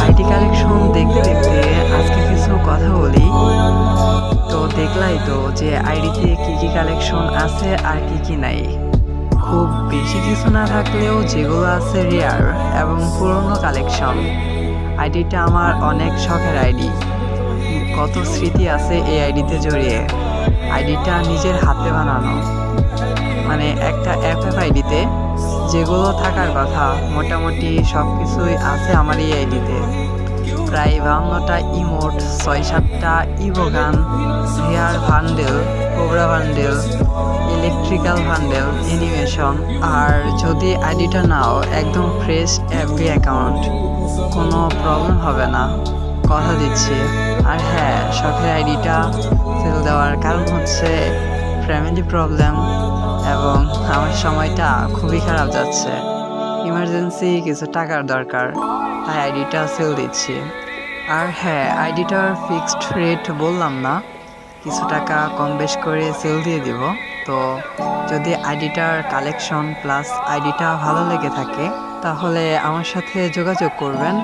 ID collection দেখতে দেখতে আজকে কিছু কথা বলি। তো দেখলাই তো যে আইডিতে কি কি কালেকশন আছে আর কি কি নাই। খুব বেশি কিছু না থাকলেও যেগুলো আছে রেয়ার এবং পুরনো কালেকশন। আইডিটা আমার অনেক শখের আইডি। কত স্মৃতি আছে এই আইডিতে জড়িয়ে। আইডিটা নিজের হাতে বানানো, মানে একটা আইডিতে যেগুলো থাকার কথা মোটামুটি সব কিছুই আছে আমার এই আইডিতে। প্রায় 52টা ইমোট, 6-7টা evo gun, hair bundle, cobra bundle, electrical bundle, animation. আর যদি আইডিটা নাও একদম ফ্রেশ এফবি অ্যাকাউন্ট, কোনো প্রবলেম হবে না, কথা দিচ্ছি। আর হ্যাঁ, শখের আইডিটা সেল দেওয়ার কারণ হচ্ছে ফ্যামিলি প্রবলেম এবং আমার সময়টা খুবই খারাপ যাচ্ছে। ইমার্জেন্সি কিছু টাকার দরকার, তাই আইডিটা সেল দিচ্ছি। আর হ্যাঁ, আইডিটার ফিক্সড রেট বললাম না, কিছু টাকা কম বেশ করে সেল দিয়ে দিব। তো যদি আইডিটার কালেকশন প্লাস আইডিটা ভালো লেগে থাকে তাহলে আমার সাথে যোগাযোগ করবেন।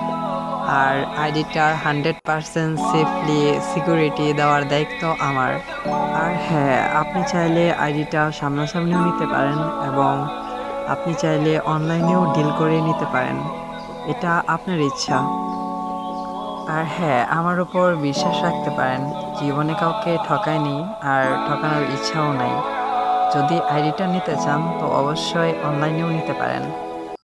আর আইডিটার 100% সেফলি সিকিউরিটি দেওয়ার দায়িত্ব আমার। আর হ্যাঁ, আপনি চাইলে আইডিটা সামনাসামনিও নিতে পারেন এবং আপনি চাইলে অনলাইনেও ডিল করে নিতে পারেন, এটা আপনার ইচ্ছা। আর হ্যাঁ, আমার উপর বিশ্বাস রাখতে পারেন, জীবনে কাউকে ঠকায়নি আর ঠকানোর ইচ্ছাও নাই। যদি আইডিটা নিতে চান তো অবশ্যই অনলাইনেও নিতে পারেন।